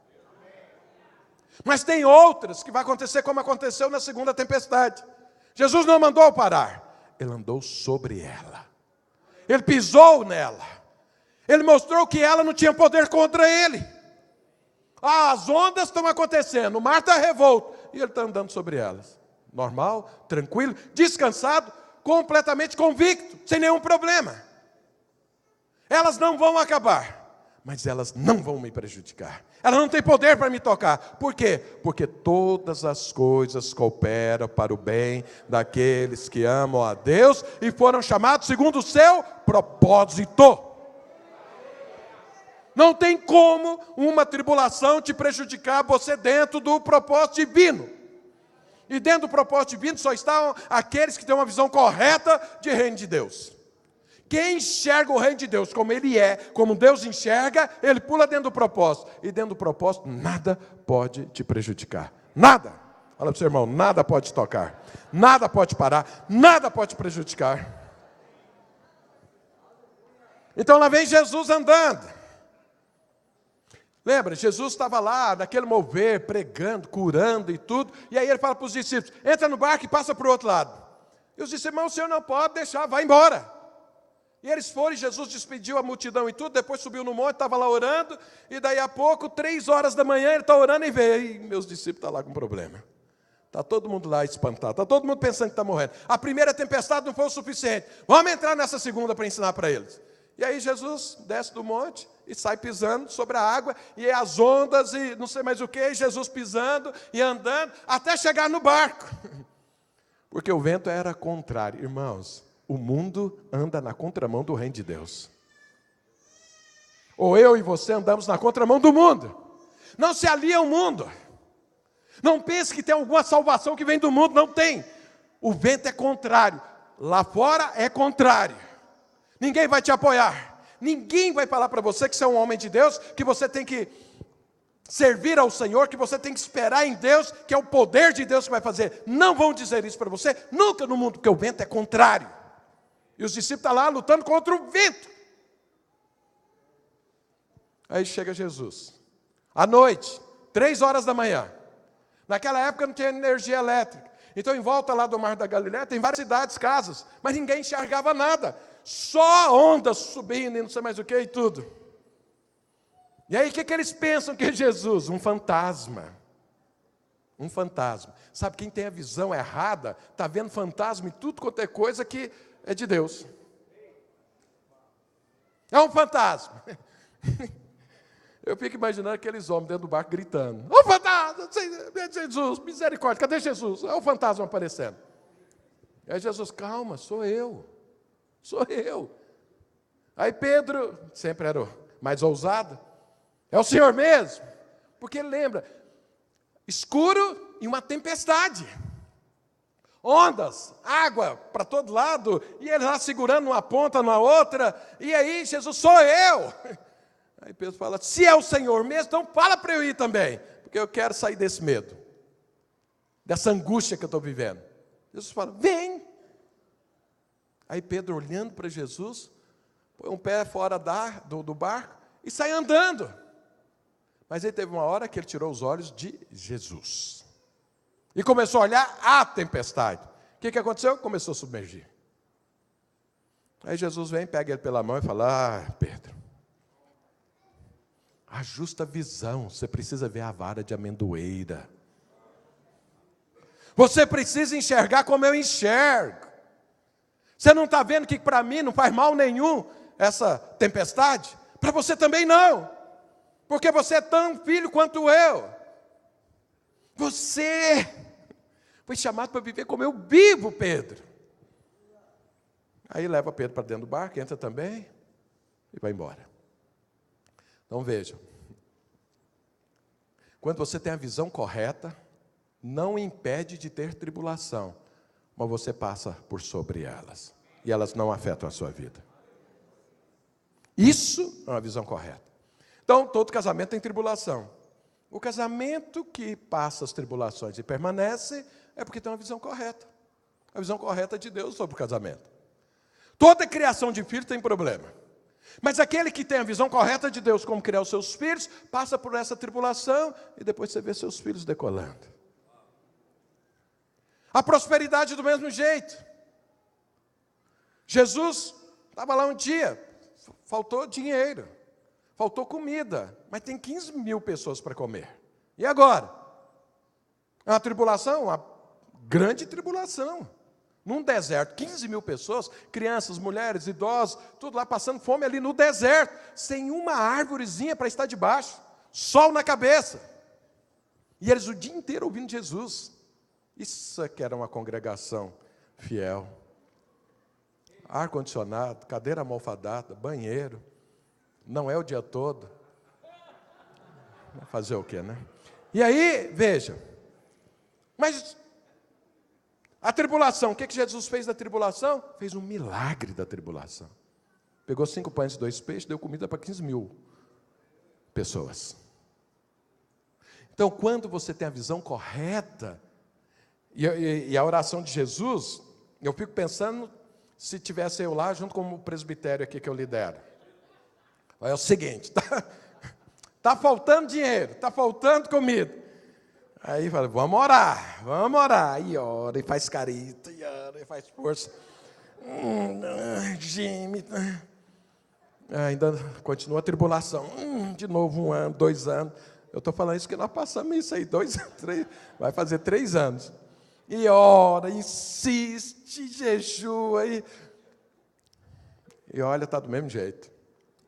S1: Mas tem outras que vai acontecer como aconteceu na segunda tempestade. Jesus não mandou parar, ele andou sobre ela. Ele pisou nela. Ele mostrou que ela não tinha poder contra ele. As ondas estão acontecendo, o mar está revolto, e ele está andando sobre elas. Normal, tranquilo, descansado, completamente convicto, sem nenhum problema. Elas não vão acabar, mas elas não vão me prejudicar. Elas não têm poder para me tocar. Por quê? Porque todas as coisas cooperam para o bem daqueles que amam a Deus e foram chamados segundo o seu propósito. Não tem como uma tribulação te prejudicar você dentro do propósito divino. E dentro do propósito divino só estão aqueles que têm uma visão correta de reino de Deus. Quem enxerga o reino de Deus como ele é, como Deus enxerga, ele pula dentro do propósito. E dentro do propósito, nada pode te prejudicar. Nada. Fala para o seu irmão, nada pode te tocar. Nada pode parar. Nada pode te prejudicar. Então lá vem Jesus andando. Lembra, Jesus estava lá, naquele mover, pregando, curando e tudo. E aí ele fala para os discípulos: entra no barco e passa para o outro lado. E os discípulos: mas o senhor não pode deixar, vai embora. E eles foram, e Jesus despediu a multidão e tudo, depois subiu no monte, estava lá orando, e daí a pouco, 3 horas da manhã, ele está orando e vê, e meus discípulos estão lá com problema. Está todo mundo lá espantado, está todo mundo pensando que está morrendo. A primeira tempestade não foi o suficiente, vamos entrar nessa segunda para ensinar para eles. E aí Jesus desce do monte e sai pisando sobre a água, e as ondas e não sei mais o que, Jesus pisando e andando, até chegar no barco. Porque o vento era contrário. Irmãos, o mundo anda na contramão do reino de Deus. Ou eu e você andamos na contramão do mundo. Não se alia ao mundo. Não pense que tem alguma salvação que vem do mundo. Não tem. O vento é contrário. Lá fora é contrário. Ninguém vai te apoiar. Ninguém vai falar para você que você é um homem de Deus, que você tem que servir ao Senhor, que você tem que esperar em Deus, que é o poder de Deus que vai fazer. Não vão dizer isso para você, nunca no mundo, porque o vento é contrário. E os discípulos estão lá lutando contra o vento. Aí chega Jesus. À noite, 3 horas da manhã. Naquela época não tinha energia elétrica. Então, em volta lá do Mar da Galileia, tem várias cidades, casas, mas ninguém enxergava nada. Só ondas subindo e não sei mais o que e tudo. E aí, o que eles pensam que é Jesus? Um fantasma. Um fantasma. Sabe, quem tem a visão errada, está vendo fantasma em tudo quanto é coisa que é de Deus. É um fantasma. Eu fico imaginando aqueles homens dentro do barco gritando: ô fantasma, Jesus, misericórdia, cadê Jesus? É o fantasma aparecendo. Aí Jesus: calma, sou eu. Aí Pedro, sempre era o mais ousado: é o Senhor mesmo? Porque ele lembra, escuro e uma tempestade. Ondas, água para todo lado, e ele lá segurando uma ponta na outra, e aí Jesus: sou eu. Aí Pedro fala: se é o Senhor mesmo, então fala para eu ir também, porque eu quero sair desse medo, dessa angústia que eu estou vivendo. Jesus fala: vem. Aí Pedro, olhando para Jesus, põe um pé fora do barco e sai andando. Mas aí teve uma hora que ele tirou os olhos de Jesus e começou a olhar a tempestade. O que aconteceu? Começou a submergir. Aí Jesus vem, pega ele pela mão e fala: ah, Pedro, ajusta a visão, você precisa ver a vara de amendoeira. Você precisa enxergar como eu enxergo. Você não está vendo que para mim não faz mal nenhum essa tempestade? Para você também não. Porque você é tão filho quanto eu. Você foi chamado para viver como eu vivo, Pedro. Aí leva Pedro para dentro do barco, entra também e vai embora. Então vejam, quando você tem a visão correta, não impede de ter tribulação, mas você passa por sobre elas, e elas não afetam a sua vida. Isso é uma visão correta. Então, todo casamento tem tribulação. O casamento que passa as tribulações e permanece, é porque tem uma visão correta. A visão correta de Deus sobre o casamento. Toda criação de filho tem problema. Mas aquele que tem a visão correta de Deus, como criar os seus filhos, passa por essa tribulação e depois você vê seus filhos decolando. A prosperidade do mesmo jeito. Jesus estava lá um dia, faltou dinheiro, faltou comida, mas tem 15.000 pessoas para comer. E agora? É uma tribulação, uma grande tribulação. Num deserto, 15.000 pessoas, crianças, mulheres, idosos, tudo lá passando fome ali no deserto, sem uma árvorezinha para estar debaixo, sol na cabeça. E eles o dia inteiro ouvindo Jesus. Isso aqui era uma congregação fiel. Ar-condicionado, cadeira almofadada, banheiro. Não é o dia todo. Vai fazer o quê, né? E aí, veja. Mas a tribulação, o que Jesus fez da tribulação? Fez um milagre da tribulação. Pegou 5 pães e 2 peixes, deu comida para 15.000 pessoas. Então, quando você tem a visão correta, e a oração de Jesus, eu fico pensando, se tivesse eu lá, junto com o presbitério aqui que eu lidero. É o seguinte, tá faltando dinheiro, está faltando comida. Aí fala: vamos orar. Aí ora, e faz carita, e ora, e faz força. Geme. Ainda continua a tribulação. De novo 1 ano, 2 anos. Eu estou falando isso que nós passamos isso aí, 2 anos, 3, vai fazer 3 anos. E ora, insiste, jejua, e olha, está do mesmo jeito.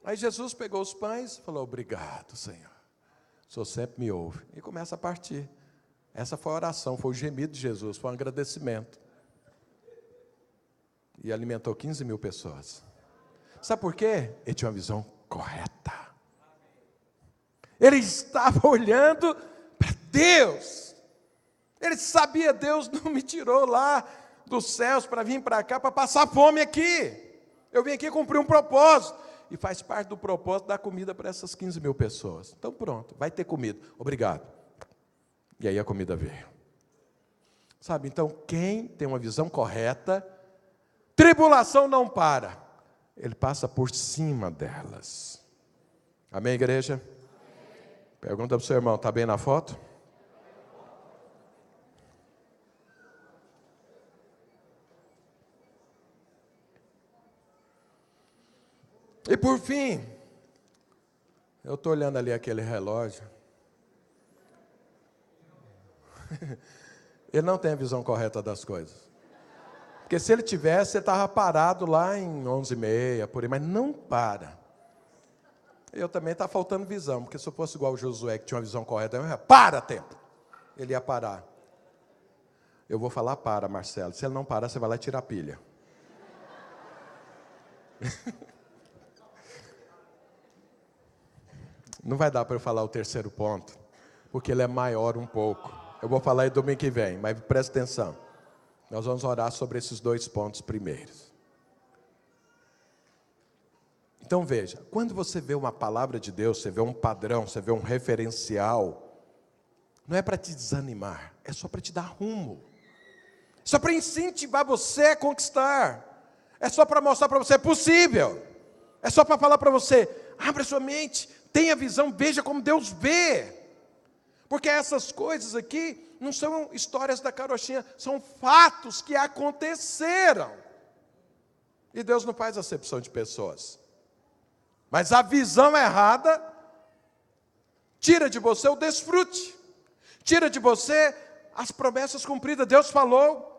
S1: Aí Jesus pegou os pães e falou: obrigado, Senhor. O Senhor sempre me ouve. E começa a partir. Essa foi a oração, foi o gemido de Jesus, foi um agradecimento. e alimentou 15 mil pessoas. Sabe por quê? Ele tinha uma visão correta. Ele estava olhando para Deus. Ele sabia, Deus não me tirou lá dos céus para vir para cá, para passar fome aqui. Eu vim aqui cumprir um propósito. E faz parte do propósito dar comida para essas 15 mil pessoas. Então pronto, vai ter comida. Obrigado. E aí a comida veio. Sabe, então quem tem uma visão correta, tribulação não para. Ele passa por cima delas. Amém, igreja? Pergunta para o seu irmão, está bem na foto? E por fim, eu estou olhando ali aquele relógio. Ele não tem a visão correta das coisas. Porque se ele tivesse, ele estava parado lá em 11h30, por aí, mas não para. Eu também está faltando visão, porque se eu fosse igual o Josué, que tinha uma visão correta, eu ia, para tempo. Ele ia parar. Eu vou falar, para, Marcelo. Se ele não parar, você vai lá e tira a pilha. Não vai dar para eu falar o terceiro ponto, porque ele é maior um pouco. Eu vou falar aí domingo que vem, mas presta atenção. Nós vamos orar sobre esses 2 pontos primeiros. Então veja, quando você vê uma palavra de Deus, você vê um padrão, você vê um referencial, não é para te desanimar, é só para te dar rumo. Só para incentivar você a conquistar. É só para mostrar para você, é possível. É só para falar para você, abra sua mente, tenha visão, veja como Deus vê. Porque essas coisas aqui não são histórias da carochinha, são fatos que aconteceram. E Deus não faz acepção de pessoas. Mas a visão errada tira de você o desfrute. Tira de você as promessas cumpridas. Deus falou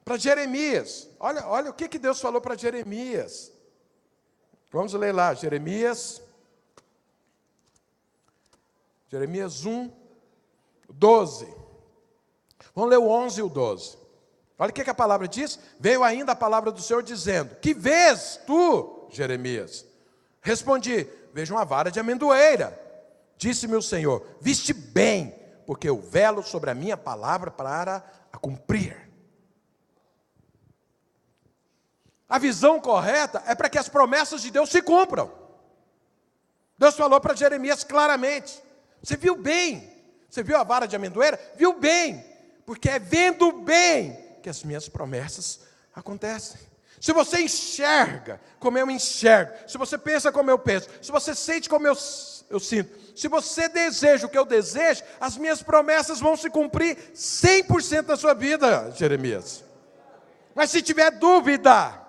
S1: para Jeremias. Olha o que Deus falou para Jeremias. Vamos ler lá, Jeremias 1, 12. Vamos ler o 11 e o 12. Olha o que a palavra diz. Veio ainda a palavra do Senhor dizendo, que vês tu, Jeremias? Respondi, vejo uma vara de amendoeira. Disse-me o Senhor, viste bem, porque eu velo sobre a minha palavra para a cumprir. A visão correta é para que as promessas de Deus se cumpram. Deus falou para Jeremias claramente. Você viu bem? Você viu a vara de amendoeira? Viu bem, porque é vendo bem que as minhas promessas acontecem. Se você enxerga como eu enxergo, se você pensa como eu penso, se você sente como eu sinto, se você deseja o que eu desejo, as minhas promessas vão se cumprir 100% na sua vida, Jeremias. Mas se tiver dúvida,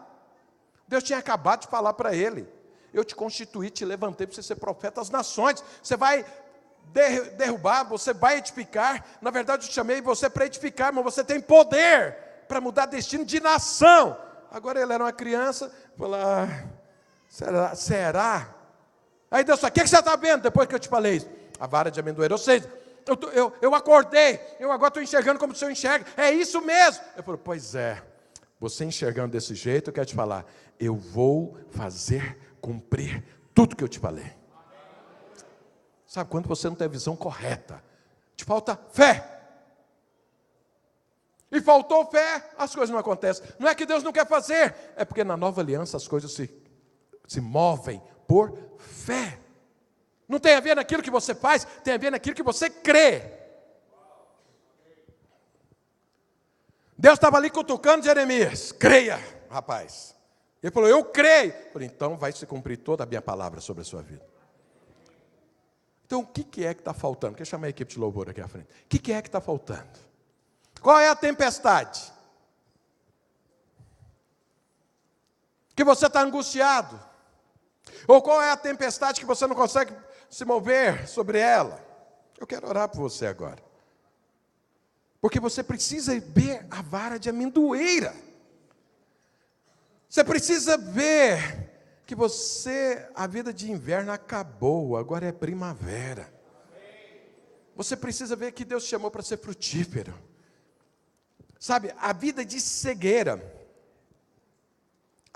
S1: Deus tinha acabado de falar para ele, eu te constituí, te levantei para você ser profeta às nações, você vai derrubar, você vai edificar. Na verdade eu te chamei você para edificar, mas você tem poder para mudar destino de nação. Agora ele era uma criança, falou, será? Aí Deus falou, o que você está vendo depois que eu te falei isso? A vara de amendoeira, ou seja, eu acordei, eu agora estou enxergando como o Senhor enxerga, é isso mesmo. Eu falei, pois é, você enxergando desse jeito, eu quero te falar, eu vou fazer cumprir tudo que eu te falei. Sabe, quando você não tem a visão correta, te falta fé. E faltou fé, as coisas não acontecem. Não é que Deus não quer fazer, é porque na nova aliança as coisas se movem por fé. Não tem a ver naquilo que você faz, tem a ver naquilo que você crê. Deus estava ali cutucando Jeremias, creia, rapaz. Ele falou, eu creio. Eu falei, então vai se cumprir toda a minha palavra sobre a sua vida. Então, o que é que está faltando? Quer chamar a equipe de louvor aqui à frente? O que é que está faltando? Qual é a tempestade? Que você está angustiado? Ou qual é a tempestade que você não consegue se mover sobre ela? Eu quero orar por você agora. Porque você precisa ver a vara de amendoeira. Você precisa ver que a vida de inverno acabou, agora é primavera. Você precisa ver que Deus te chamou para ser frutífero. Sabe, a vida de cegueira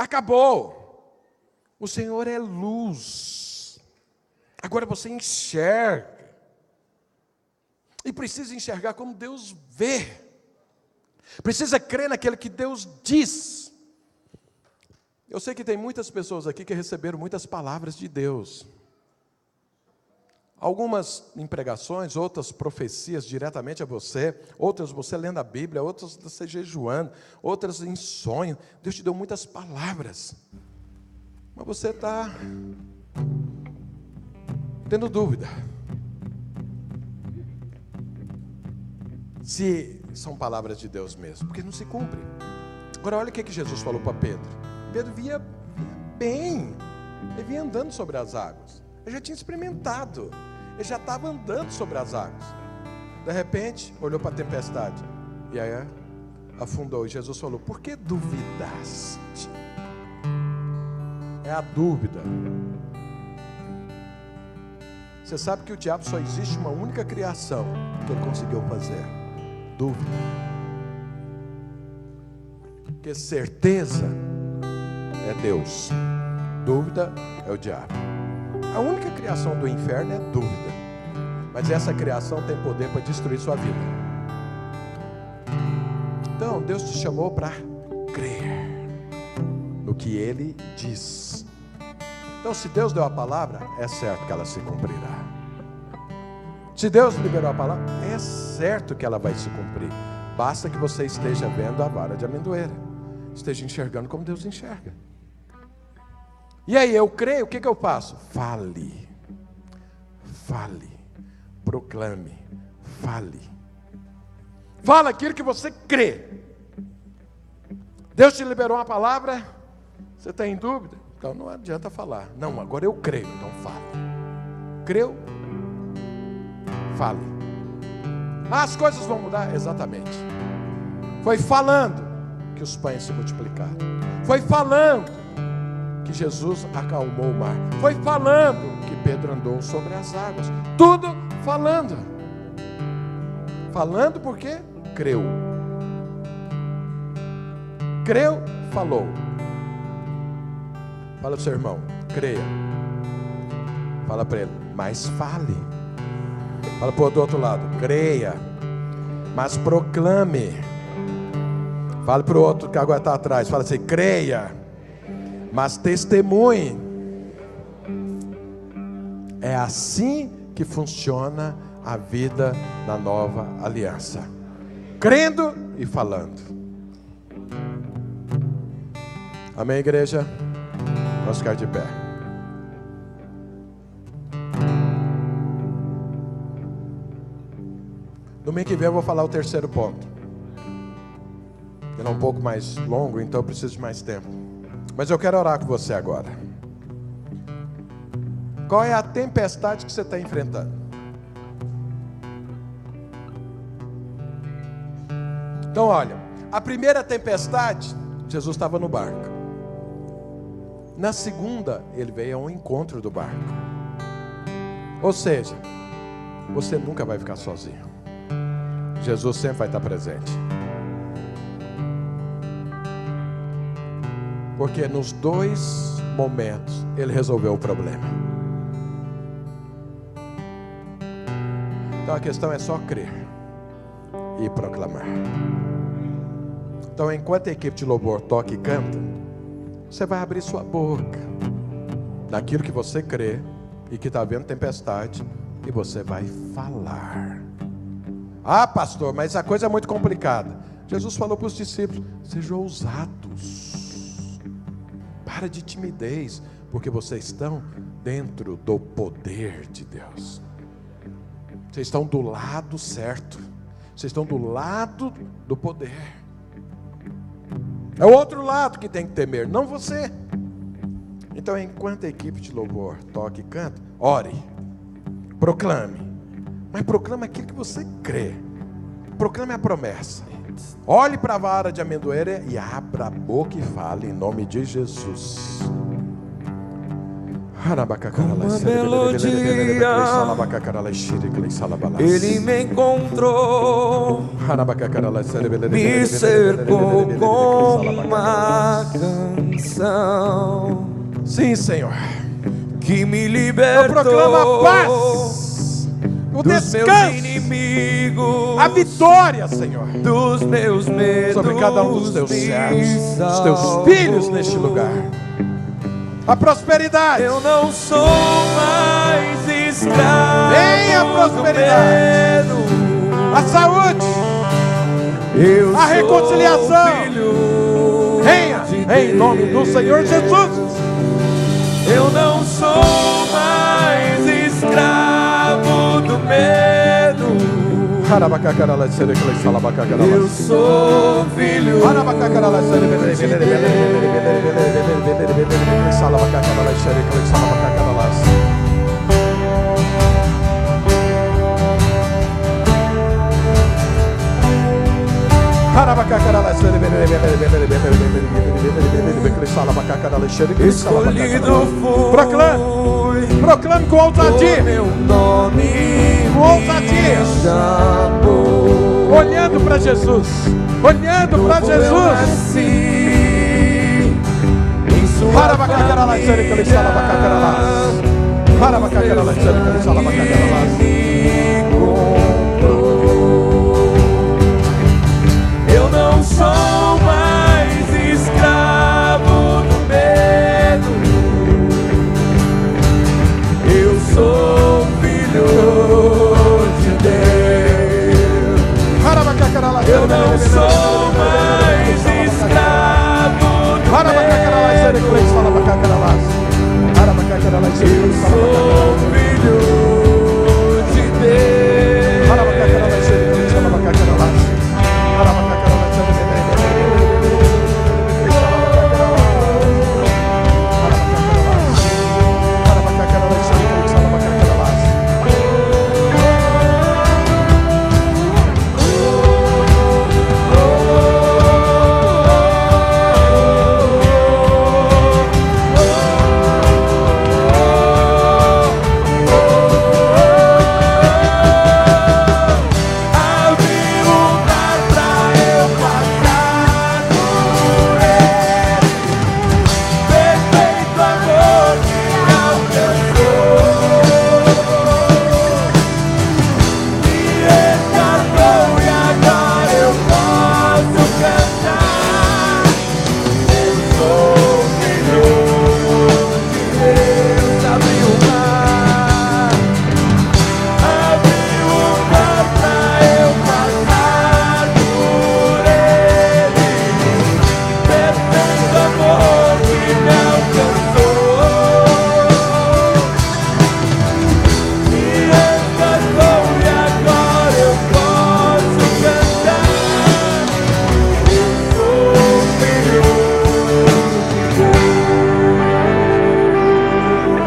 S1: Acabou. O Senhor é luz. Agora você enxerga. E precisa enxergar como Deus vê. Precisa crer naquilo que Deus diz. Eu sei que tem muitas pessoas aqui que receberam muitas palavras de Deus. Algumas em pregações, outras profecias diretamente a você, outras você lendo a Bíblia, outras você jejuando, outras em sonho. Deus te deu muitas palavras. Mas você está tendo dúvida se são palavras de Deus mesmo, porque não se cumpre. Agora olha o que Jesus falou para Pedro. Pedro via bem, ele vinha andando sobre as águas, ele já tinha experimentado, ele já estava andando sobre as águas. De repente, olhou para a tempestade, e aí afundou, e Jesus falou: por que duvidaste? É a dúvida. Você sabe que o diabo só existe uma única criação que ele conseguiu fazer: dúvida. Porque certeza é Deus, dúvida é o diabo. A única criação do inferno é dúvida, mas essa criação tem poder para destruir sua vida. Então Deus te chamou para crer no que Ele diz. Então, se Deus deu a palavra, é certo que ela se cumprirá. Se Deus liberou a palavra, é certo que ela vai se cumprir. Basta que você esteja vendo a vara de amendoeira, esteja enxergando como Deus enxerga. E aí, eu creio, o que eu faço? Fale, proclame, fala aquilo que você crê. Deus te liberou uma palavra, você está em dúvida? Então não adianta falar. Não, agora eu creio, então fale. Creu? Fale. As coisas vão mudar? Exatamente. Foi falando que os pães se multiplicaram. Foi falando que Jesus acalmou o mar. Foi falando que Pedro andou sobre as águas. Tudo falando. Falando porque creu. Creu, falou. Fala para o seu irmão, creia. Fala para ele, mas fale. Fala para o do outro lado, creia, mas proclame. Fala para o outro que agora está atrás, fala assim, creia, mas testemunhe. É assim que funciona a vida na nova aliança. Crendo e falando. Amém, igreja? Vamos ficar de pé. Domingo que vem eu vou falar o terceiro ponto. Ele é um pouco mais longo, então eu preciso de mais tempo. Mas eu quero orar com você agora. Qual é a tempestade que você está enfrentando? Então olha, a primeira tempestade, Jesus estava no barco. Na segunda, ele veio ao encontro do barco. Ou seja, você nunca vai ficar sozinho. Jesus sempre vai estar presente. Porque nos dois momentos, ele resolveu o problema. Então a questão é só crer e proclamar. Então enquanto a equipe de louvor toca e canta, você vai abrir sua boca naquilo que você crê e que está vendo tempestade, e você vai falar. Ah, pastor, mas a coisa é muito complicada. Jesus falou para os discípulos: sejam ousados, para de timidez, porque vocês estão dentro do poder de Deus. Vocês estão do lado certo, vocês estão do lado do poder. É o outro lado que tem que temer, não você. Então, enquanto a equipe de louvor toca e canta, ore, proclame. Mas proclame aquilo que você crê. Proclame a promessa. Olhe para a vara de amendoeira e abra a boca e fale em nome de Jesus.
S2: uma melodia, Ele me encontrou, me cercou com uma canção.
S1: Sim, Senhor.
S2: Que me
S1: Eu proclamo a
S2: libertou
S1: paz, o
S2: dos meus
S1: descanso,
S2: inimigos,
S1: a vitória, Senhor,
S2: dos meus medos,
S1: sobre cada um dos teus
S2: me
S1: servos, dos teus
S2: salvou.
S1: filhos neste lugar. A prosperidade,
S2: Eu não sou mais escravo
S1: nem a prosperidade,
S2: do medo.
S1: a saúde,
S2: Eu
S1: a reconciliação,
S2: sou filho
S1: venha
S2: de
S1: em nome do
S2: Deus.
S1: Senhor Jesus.
S2: Eu não sou mais escravo do medo. Eu sou filho de escolhido fui.
S1: Proclame com
S2: O
S1: ousadia,
S2: meu nome
S1: com ousadia,
S2: me chamou.
S1: olhando para Jesus, olhando para
S2: Eu
S1: Jesus.
S2: nasci em sua família. Eu não sou mais escravo do medo. Eu sou filho de Deus. Eu não sou mais escravo do medo. Eu sou filho de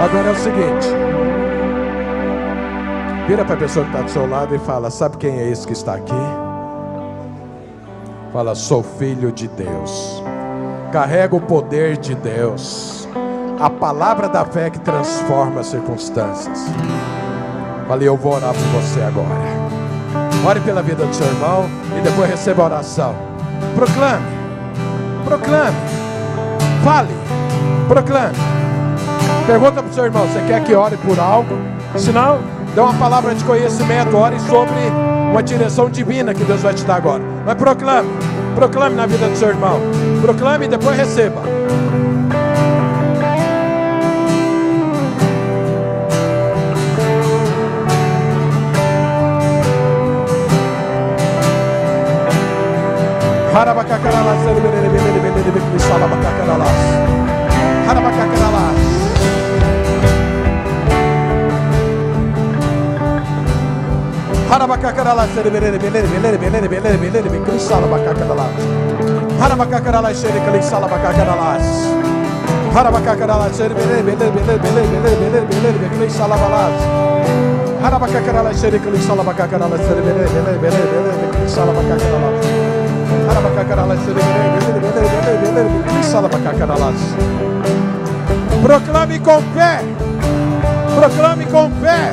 S1: Agora é o seguinte, vira para a pessoa que está do seu lado e fala: sabe quem é esse que está aqui? Fala: sou filho de Deus, carrego o poder de Deus, a palavra da fé que transforma as circunstâncias. Falei: eu vou orar por você agora. Ore pela vida do seu irmão e depois receba a oração. Proclame, proclame, fale, proclame. Pergunta para o seu irmão: você quer que ore por algo? Se não, dê uma palavra de conhecimento, ore sobre uma direção divina que Deus vai te dar agora. Mas proclame, proclame na vida do seu irmão. Proclame e depois receba. Proclame com fé. Proclame com fé.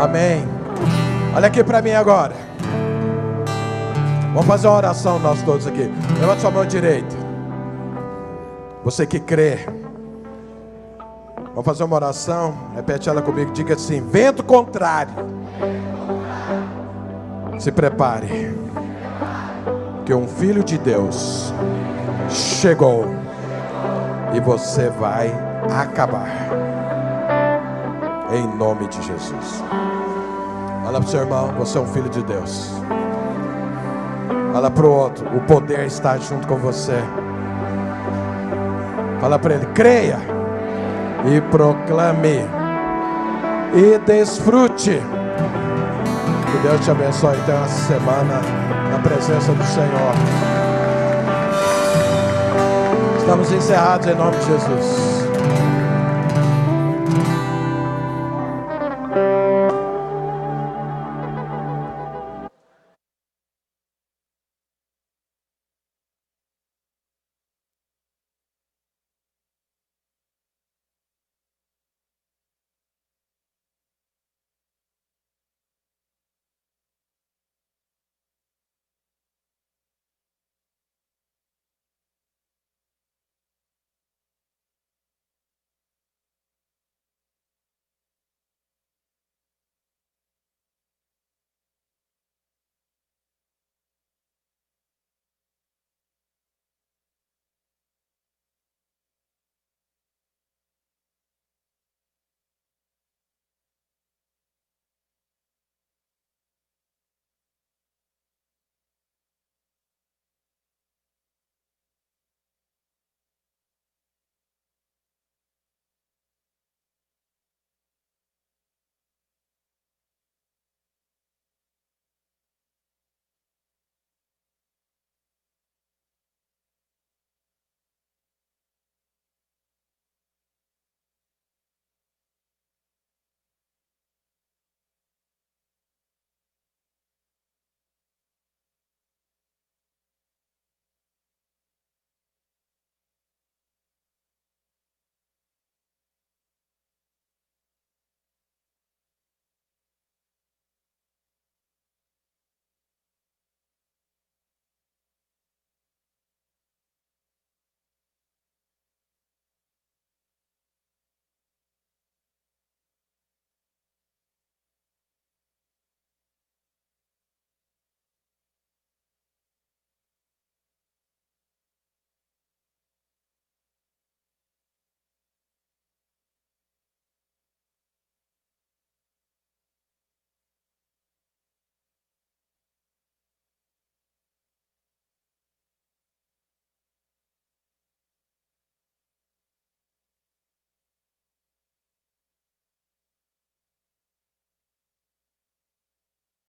S1: Amém. Olha aqui para mim agora. Vamos fazer uma oração nós todos aqui. Levanta sua mão direita. Você que crê. Vamos fazer uma oração. Repete ela comigo. Diga assim: vento contrário, se prepare, que um filho de Deus chegou e você vai acabar. Em nome de Jesus. Fala para o seu irmão: você é um filho de Deus. Fala para o outro: o poder está junto com você. Fala para ele: creia e proclame e desfrute. Que Deus te abençoe. Tenha uma semana na presença do Senhor. Estamos encerrados em nome de Jesus.